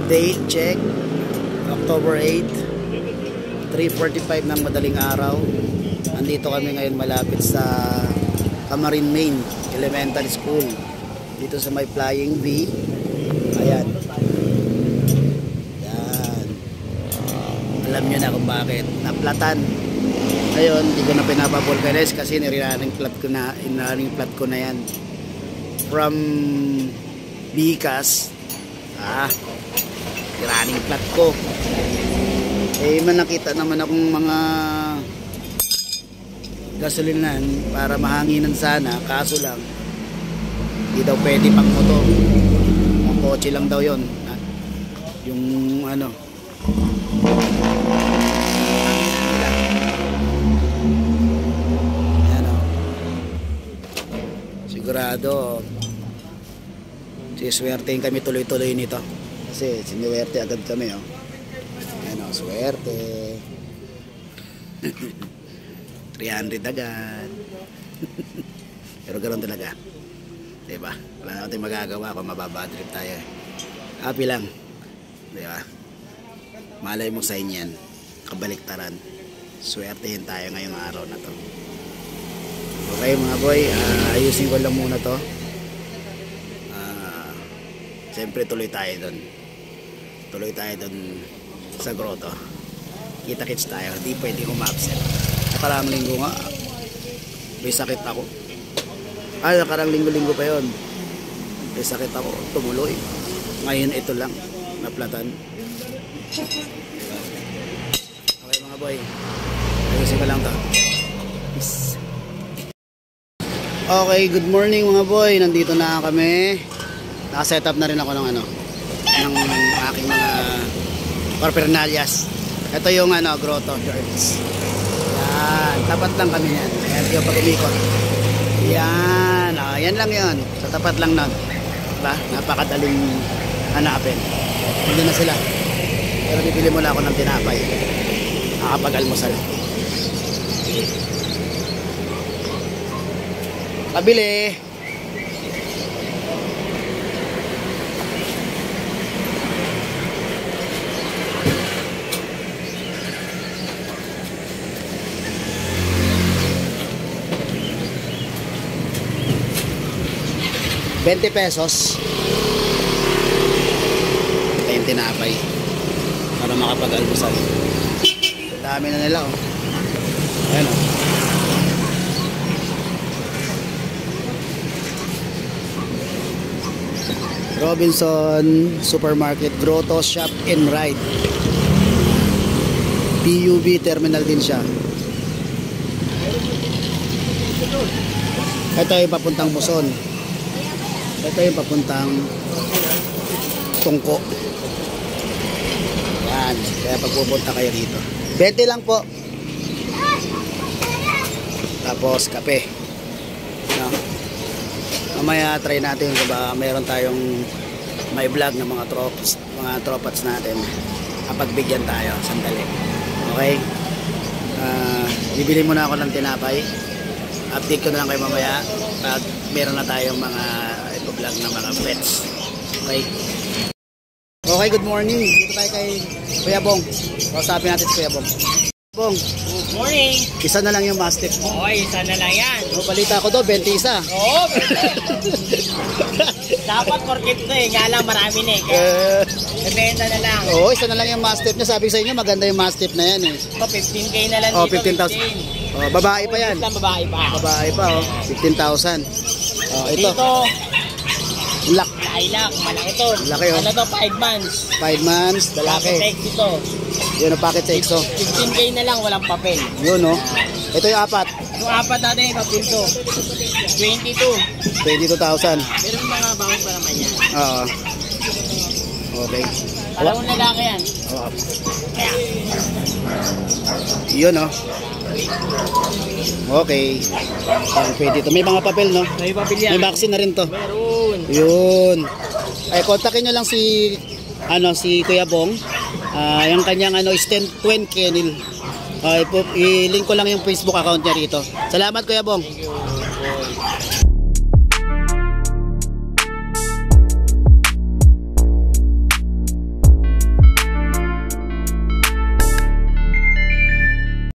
Date check, October 8, 3:45 ng madaling araw. Andito kami ngayon malapit sa Camarin Main Elementary School. Dito sa may Flying V. Ayan. Yan. Alam nyo na kung bakit. Naplatan. Ngayon, hindi ko na pinapapulverize kasi nirunning plat ko na yan. From Bicas. Running plat ko. Eh, nakita naman akong mga gasolinan para mahanginan sana, kaso lang hindi daw pwede pang motor. Ang kotse lang daw yon. Yung ano, ano, sigurado siswertein kami tuloy-tuloy nito kasi siniwerte agad kami, oh. Ano, swerte. 300 agad. Pero ganoon talaga, diba? Wala natin magagawa kung mababadrip tayo. Happy lang, diba? Malay mo sa inyan, kabaliktaran. Swertehin tayo ngayong araw na to. Okay mga boy, ayusin ko lang muna to. Siyempre tuloy tayo doon. Tuloy tayo doon sa grotto. Kita-kits tayo, hindi pwede umabsent. Nakarang linggo nga may sakit ako. Nakarang linggo pa yon. May sakit ako, tumuloy. Ngayon ito lang, naplatan. Okay mga boy, ayusin ko lang to. Peace. Okay, good morning mga boy. Nandito na kami. Naka-set up na rin ako ng ano, ng aking mga paraphernalia. Ito yung ano, grotto church. Yan, tapat lang kami yan. Ayan yung pag umikot. Yan, yan lang yun. Sa tapat lang nun. Diba? Napakadaling hanapin. Hindi na sila. Pero bibili muna ako ng tinapay. Nakapag-almusal. Pabili. ₱20 yung tinapay para makapag-almusal. Dami na nila, oh. Ayan, oh. Robinson Supermarket, Grotto Shop and Ride. PUV terminal din siya. Ito yung papuntang Muson. Ito yung papuntang Tungko. Yan. Kaya pagpupunta kayo dito, 20 lang po. Tapos kape, no? Mamaya try natin kung ba meron tayong may vlog ng mga tropats natin. Kapagbigyan tayo sandali. Okay, bibili muna ako ng tinapay. Update ko na lang kayo mamaya pag meron na tayong mga vlog ng mga pets. Okay. Okay, good morning. Dito tayo kay Kuya Bong. Kausapin natin si Kuya Bong. Bong. Good morning. Isa na lang yung mastiff mo. Okay, isa na lang yan. Balita ko daw, 21. Oo, dapat porkit to eh. Nga lang marami na eh. Ibenta na lang. Oo, isa na lang yung mastiff niya. Sabi sa inyo, maganda yung mastiff na yan eh. 15K na lang dito. 15,000. Babae pa yan. Babae pa. Babae pa, 15,000. Ito. Dito. Lak. Lilac, malaki to. Laki, oh. Ano to, 5 months. 5 months, lalaki. Sexy to. Yun ang packet sexo. 15K na lang, walang papel. Yun, no? Ito yung apat. Yung apat natin, papel to. 22,000. Pero yung mga bawang pa naman yan. Oo. Okay. Dalawang lalaki yan. Oo. Kaya. Yun, no? Okay. Pwede ito. May mga papel, no? May papel yan. May vaccine na rin to. Meron. Yun. Ay, kontakin nyo lang si Kuya Bong. Yung kanyang Stand Twin Kennel. I-link ko lang yung Facebook account niya rito. Salamat Kuya Bong. Thank you.